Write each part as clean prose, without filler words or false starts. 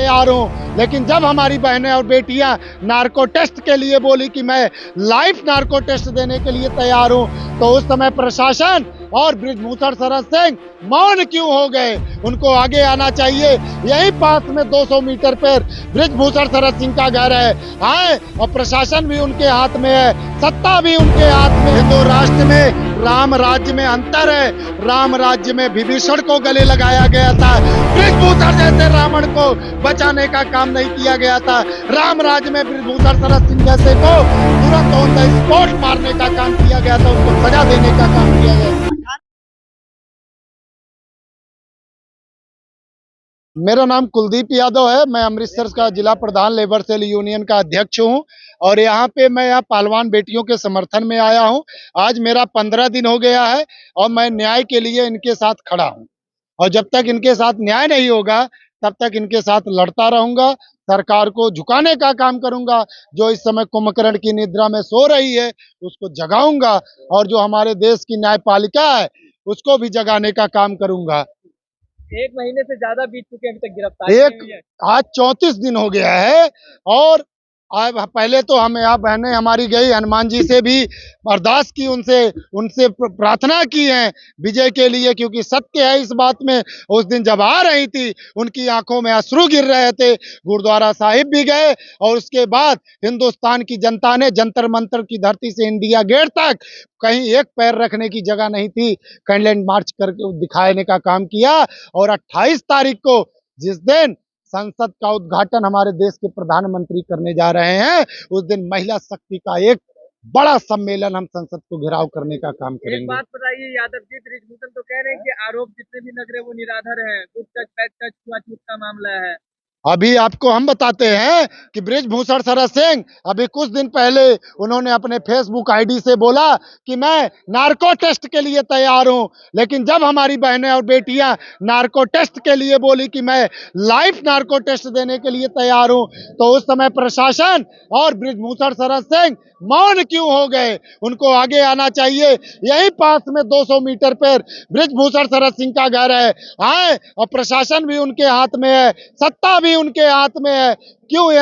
तैयार हूं, लेकिन जब हमारी बहनें और बेटियां नार्को टेस्ट के लिए बोली कि मैं लाइफ नार्को टेस्ट देने के लिए तैयार हूं, तो उस समय प्रशासन और बृजभूषण शरद सिंह मौन क्यों हो गए? उनको आगे आना चाहिए। यही पास में 200 मीटर पर बृजभूषण शरद सिंह का घर है। आए, और प्रशासन भी उनके हाथ में है, सत्ता भी उनके हाथ में। हिंदू राष्ट्र में राम राज्य में अंतर है। राम राज्य में विभीषण को गले लगाया गया था, बृजभूषण जैसे रावण को बचाने का काम नहीं किया गया था। राम राज्य में बृजभूषण शरद सिंह जैसे को तुरंत ऑन द स्पॉट मारने का काम किया गया था, उनको सजा देने का काम किया गया था। मेरा नाम कुलदीप यादव है। मैं अमृतसर का जिला प्रधान लेबर सेल यूनियन का अध्यक्ष हूं, और यहाँ पे मैं यहाँ पहलवान बेटियों के समर्थन में आया हूं। आज मेरा 15 दिन हो गया है और मैं न्याय के लिए इनके साथ खड़ा हूं, और जब तक इनके साथ न्याय नहीं होगा तब तक इनके साथ लड़ता रहूंगा। सरकार को झुकाने का काम करूंगा। जो इस समय कुंभकर्ण की निद्रा में सो रही है उसको जगाऊंगा, और जो हमारे देश की न्यायपालिका है उसको भी जगाने का काम करूंगा। 1 महीने से ज्यादा बीत चुके हैं, अभी तक गिरफ्तारी नहीं हुई है। आज 34 दिन हो गया है, और पहले तो हम यहाँ बहनें हमारी गई, हनुमान जी से भी अरदास की, उनसे उनसे प्रार्थना की है विजय के लिए, क्योंकि सत्य है इस बात में। उस दिन जब आ रही थी उनकी आंखों में अश्रु गिर रहे थे। गुरुद्वारा साहिब भी गए, और उसके बाद हिंदुस्तान की जनता ने जंतर मंतर की धरती से इंडिया गेट तक कहीं एक पैर रखने की जगह नहीं थी, कैंडल मार्च करके दिखाने का काम किया। और 28 तारीख को, जिस दिन संसद का उद्घाटन हमारे देश के प्रधानमंत्री करने जा रहे हैं, उस दिन महिला शक्ति का एक बड़ा सम्मेलन हम संसद को घेराव करने का काम करेंगे। एक बात बताइए, यादव जी बृजभूषण तो कह रहे हैं कि आरोप जितने भी लग रहे हैं वो निराधार हैं, गुड टच बैड टच छुआछूत का मामला है। अभी आपको हम बताते हैं कि बृजभूषण शरद सिंह अभी कुछ दिन पहले उन्होंने अपने फेसबुक आईडी से बोला कि मैं नार्को टेस्ट के लिए तैयार हूं, लेकिन जब हमारी बहनें और बेटियां नार्को टेस्ट के लिए बोली कि मैं लाइफ नार्को टेस्ट देने के लिए तैयार हूं, तो उस समय प्रशासन और बृजभूषण शरद सिंह मौन क्यों हो गए? उनको आगे आना चाहिए। यही पास में 200 मीटर पर बृजभूषण शरद सिंह का घर है। आए, और प्रशासन भी उनके हाथ में है, सत्ता भी उनके हाथ में है। क्यों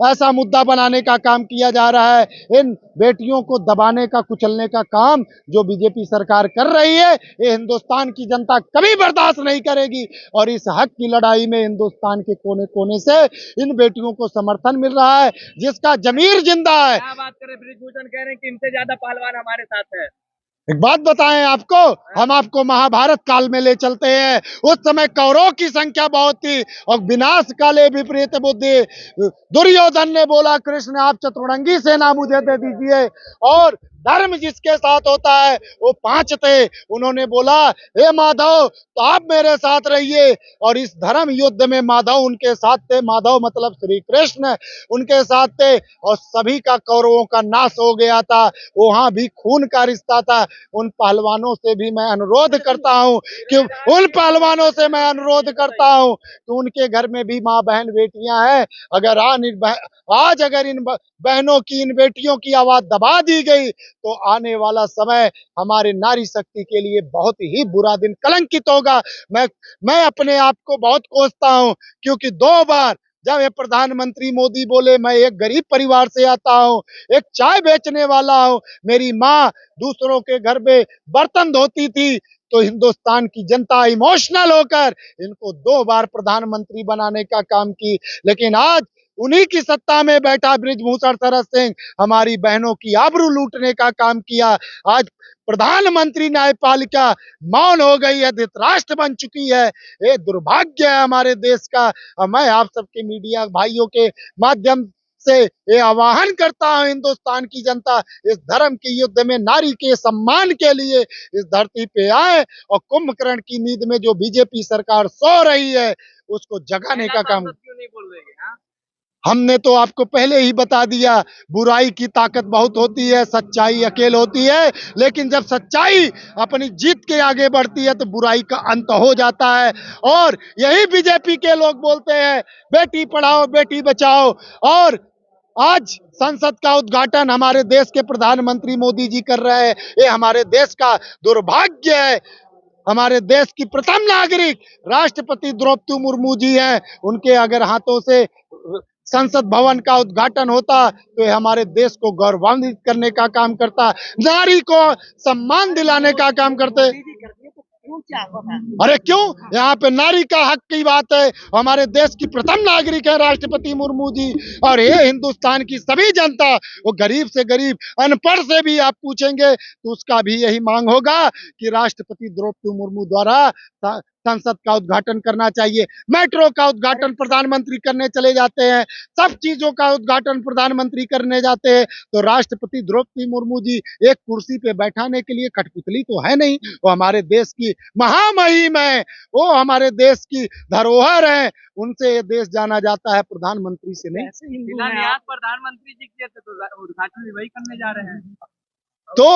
ऐसा मुद्दा बनाने का काम किया जा रहा है? इन बेटियों को दबाने का, कुचलने का काम जो बीजेपी सरकार कर रही है, ये हिंदुस्तान की जनता कभी बर्दाश्त नहीं करेगी। और इस हक की लड़ाई में हिंदुस्तान के कोने कोने से इन बेटियों को समर्थन मिल रहा है, जिसका जमीर जिंदा है। क्या बात करें, बृजभूषण कह रहे हैं कि इनसे ज्यादा पहलवान हमारे साथ है। एक बात बताएं आपको, हम आपको महाभारत काल में ले चलते हैं। उस समय कौरवों की संख्या बहुत थी, और विनाश काले विपरीत बुद्धि। दुर्योधन ने बोला कृष्ण आप चतुरंगी सेना मुझे दे दीजिए, और धर्म जिसके साथ होता है वो 5 थे। उन्होंने बोला हे माधव तो आप मेरे साथ रहिए, और इस धर्म युद्ध में माधव उनके साथ थे। माधव मतलब श्री कृष्ण उनके साथ थे, और सभी का कौरवों का नाश हो गया था। वहां भी खून का रिश्ता था। उन पहलवानों से भी मैं अनुरोध करता हूं कि उनके घर में भी माँ बहन बेटियां हैं। अगर आज अगर इन बहनों की, इन बेटियों की आवाज दबा दी गई, तो आने वाला समय हमारे नारी शक्ति के लिए बहुत ही बुरा दिन कलंकित होगा। मैं अपने आप को बहुत कोसता हूं, क्योंकि 2 बार जब ये प्रधानमंत्री मोदी बोले मैं एक गरीब परिवार से आता हूं, एक चाय बेचने वाला हूं, मेरी माँ दूसरों के घर में बर्तन धोती थी, तो हिंदुस्तान की जनता इमोशनल होकर इनको 2 बार प्रधानमंत्री बनाने का काम की। लेकिन आज उन्हीं की सत्ता में बैठा बृजभूषण शरद सिंह हमारी बहनों की आबरू लूटने का काम किया। आज प्रधानमंत्री न्यायपालिका मौन हो गई है, धृतराष्ट्र बन चुकी है। ये दुर्भाग्य है हमारे देश का। मैं आप सबके मीडिया भाइयों के माध्यम से ये आह्वान करता हूं, हिंदुस्तान की जनता इस धर्म के युद्ध में नारी के सम्मान के लिए इस धरती पे आए, और कुंभकर्ण की नींद में जो बीजेपी सरकार सो रही है उसको जगाने का काम। क्यों नहीं बोल रहे हैं? हमने तो आपको पहले ही बता दिया, बुराई की ताकत बहुत होती है, सच्चाई अकेले होती है। लेकिन जब सच्चाई अपनी जीत के आगे बढ़ती है तो बुराई का अंत हो जाता है। और यही बीजेपी के लोग बोलते हैं बेटी पढ़ाओ बेटी बचाओ, और आज संसद का उद्घाटन हमारे देश के प्रधानमंत्री मोदी जी कर रहे हैं। ये हमारे देश का दुर्भाग्य है। हमारे देश की प्रथम नागरिक राष्ट्रपति द्रौपदी मुर्मू जी हैं। उनके अगर हाथों से संसद भवन का उद्घाटन होता तो ये हमारे देश को गौरवान्वित करने का काम करता, नारी को सम्मान दिलाने का काम करते। अरे क्यों, यहाँ पे नारी का हक की बात है। हमारे देश की प्रथम नागरिक है राष्ट्रपति मुर्मू जी। और ये हिंदुस्तान की सभी जनता, वो गरीब से गरीब अनपढ़ से भी आप पूछेंगे तो उसका भी यही मांग होगा कि राष्ट्रपति द्रौपदी मुर्मू द्वारा संसद का उद्घाटन करना चाहिए। मेट्रो का उद्घाटन प्रधानमंत्री करने चले जाते हैं, सब चीजों का उद्घाटन प्रधानमंत्री करने जाते हैं, तो राष्ट्रपति द्रौपदी मुर्मू जी एक कुर्सी पे बैठाने के लिए कठपुतली तो है नहीं। वो हमारे देश की महामहिम है, वो हमारे देश की धरोहर है। उनसे ये देश जाना जाता है, प्रधानमंत्री से नहीं। फिलहाल प्रधानमंत्री जी किए थे तो उद्घाटन भी वही करने जा रहे हैं। तो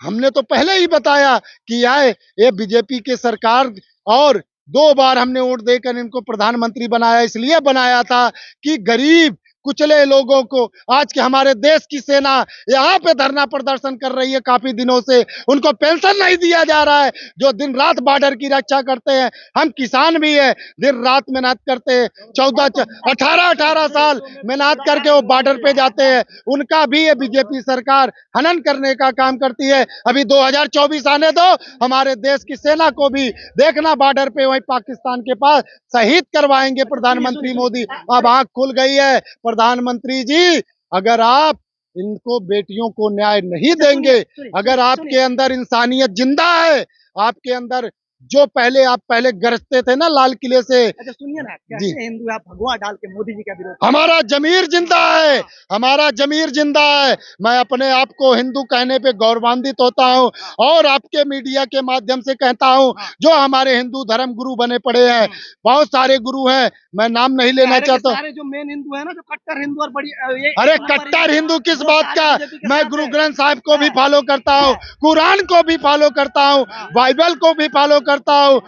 हमने तो पहले ही बताया कि आए ये बीजेपी की सरकार, और 2 बार हमने वोट देकर इनको प्रधानमंत्री बनाया। इसलिए बनाया था कि गरीब कुचले लोगों को, आज के हमारे देश की सेना यहाँ पे धरना प्रदर्शन कर रही है काफी दिनों से, उनको पेंशन नहीं दिया जा रहा है, जो दिन रात बॉर्डर की रक्षा करते हैं। हम किसान भी है, दिन रात मेहनत करते हैं, 18 साल मेहनत करके वो बॉर्डर पे जाते हैं, उनका भी ये बीजेपी सरकार हनन करने का काम करती है। अभी 2024 आने दो, हमारे देश की सेना को भी देखना बॉर्डर पे वही पाकिस्तान के पास शहीद करवाएंगे प्रधानमंत्री मोदी। अब आंख खुल गई है प्रधानमंत्री जी। अगर आप इनको बेटियों को न्याय नहीं देंगे, अगर आपके अंदर इंसानियत जिंदा है, आपके अंदर जो आप पहले गरजते थे ना लाल किले से। अच्छा सुनिए ना, कैसे हिंदू आप भगवा डाल के मोदी जी का विरोध? हमारा जमीर जिंदा है, हमारा जमीर जिंदा है। मैं अपने आप को हिंदू कहने पे गौरवान्वित होता हूँ, और आपके मीडिया के माध्यम से कहता हूँ, जो हमारे हिंदू धर्म गुरु बने पड़े हैं, बहुत सारे गुरु हैं, मैं नाम नहीं लेना चाहता। सारे जो मेन हिंदू है ना, जो कट्टर हिंदू और बड़ी अरे कट्टर हिंदू किस बात का, मैं गुरु ग्रंथ साहिब को भी फॉलो करता हूँ, कुरान को भी फॉलो करता हूँ, बाइबल को भी फॉलो करता हूँ।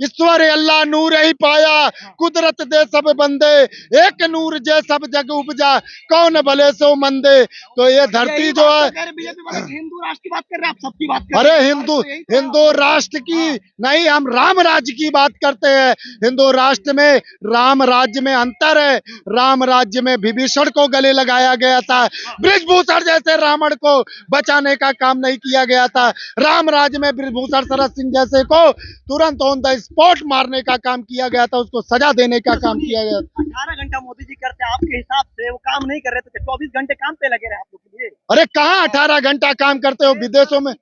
ईश्वर अल्लाह नूर ही पाया, कुदरत दे सब बंदे, एक नूर जे सब जग उपजा, कौन भले सो मंदे। तो ये धरती जो है, हिंदू राष्ट्र की बात कर रहे हैं, आप सबकी बात कर अरे रहे हैं। हिंदू राष्ट्र की नहीं, हम राम राज्य की बात करते हैं। हिंदू राष्ट्र में राम राज्य में अंतर है। राम राज्य में विभीषण को गले लगाया गया था, बृजभूषण जैसे रावण को बचाने का काम नहीं किया गया था। राम राज्य में बृजभूषण शरद सिंह जैसे को तुरंत ऑन द स्पॉट मारने का काम किया गया था, उसको सजा देने का काम किया गया। 18 घंटा मोदी जी करते, आपके हिसाब से वो काम नहीं कर रहे थे, 24 घंटे काम पे लगे रहे आप लोग के लिए। अरे कहाँ 18 घंटा काम करते हो, विदेशों में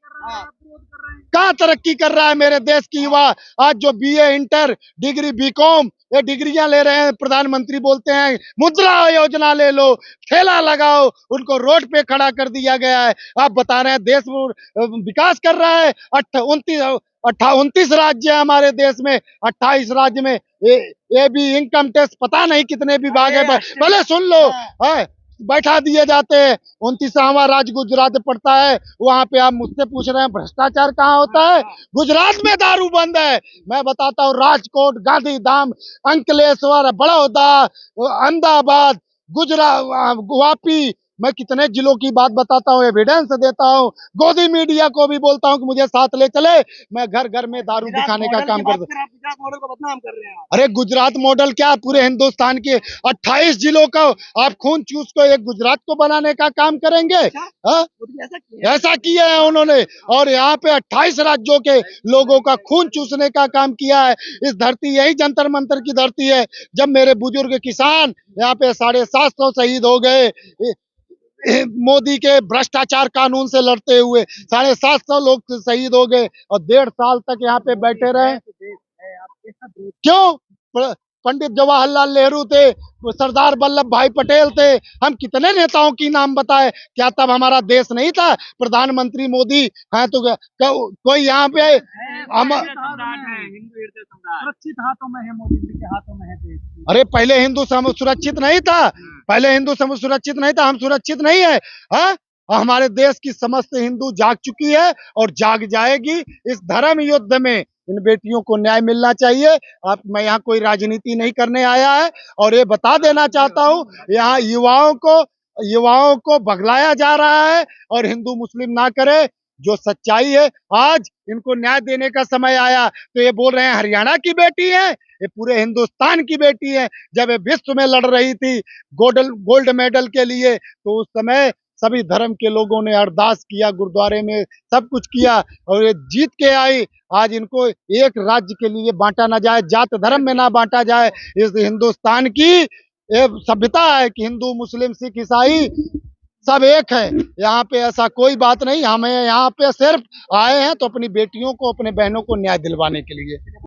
कहाँ तरक्की कर रहा है मेरे देश की युवा। आज जो बीए इंटर डिग्री बीकॉम ये डिग्रियां ले रहे हैं, प्रधानमंत्री बोलते हैं मुद्रा योजना ले लो, ठेला लगाओ, उनको रोड पे खड़ा कर दिया गया है। आप बता रहे हैं देश विकास कर रहा है। 29 राज्य है हमारे देश में, 28 राज्य में ये भी इनकम टैक्स पता नहीं कितने विभाग है, भले सुन लो, बैठा दिए जाते हैं। 29वां राज्य गुजरात पड़ता है, वहां पे आप मुझसे पूछ रहे हैं भ्रष्टाचार कहाँ होता है। गुजरात में दारू बंद है। मैं बताता हूँ, राजकोट, गांधीधाम, अंकलेश्वर, बड़ौदा, अहमदाबाद, गुजरात, वापी, मैं कितने जिलों की बात बताता हूँ, एविडेंस देता हूँ, गोदी मीडिया को भी बोलता हूँ कि मुझे साथ ले चले, मैं घर घर में दारू दिखाने का काम करता हूँ। गुजरात मॉडल को बदनाम कर रहे हैं। अरे गुजरात मॉडल क्या, पूरे हिंदुस्तान के 28 जिलों का आप खून चूस को एक गुजरात को बनाने का काम करेंगे? ऐसा किया है उन्होंने, और यहाँ पे 28 राज्यों के लोगों का खून चूसने का काम किया है। इस धरती, यही जंतर मंतर की धरती है। जब मेरे बुजुर्ग किसान यहाँ पे 750 शहीद हो गए मोदी के भ्रष्टाचार कानून से लड़ते हुए, 750 लोग शहीद हो गए, और 1.5 साल तक यहाँ पे बैठे रहे। क्यों? पंडित जवाहरलाल नेहरू थे, सरदार वल्लभ भाई पटेल थे, हम कितने नेताओं की नाम बताए, क्या तब हमारा देश नहीं था? प्रधानमंत्री मोदी हैं तो कोई यहाँ पे सुरक्षित हाथों में है, मोदी जी के हाथों में है देश। अरे पहले हिंदू सुरक्षित नहीं था, पहले हिंदू सुरक्षित नहीं था, हम सुरक्षित नहीं है। हाँ, हमारे देश की समस्त हिंदू जाग चुकी है और जाग जाएगी। इस धर्म युद्ध में इन बेटियों को न्याय मिलना चाहिए। मैं यहाँ कोई राजनीति नहीं करने आया है, और ये बता देना चाहता हूँ, यहाँ युवाओं को भगलाया जा रहा है, और हिंदू मुस्लिम ना करे। जो सच्चाई है, आज इनको न्याय देने का समय आया तो ये बोल रहे हैं हरियाणा की बेटी है, ये पूरे हिंदुस्तान की बेटी है। जब ये विश्व में लड़ रही थी गोल्ड मेडल के लिए, तो उस समय सभी धर्म के लोगों ने अरदास किया, गुरुद्वारे में सब कुछ किया और ये जीत के आई। आज इनको एक राज्य के लिए बांटा ना जाए, जात धर्म में ना बांटा जाए। इस हिंदुस्तान की ये सभ्यता है कि हिंदू, मुस्लिम, सिख, ईसाई सब एक है। यहाँ पे ऐसा कोई बात नहीं। हमें यहाँ पे सिर्फ आए हैं तो अपनी बेटियों को, अपने बहनों को न्याय दिलवाने के लिए।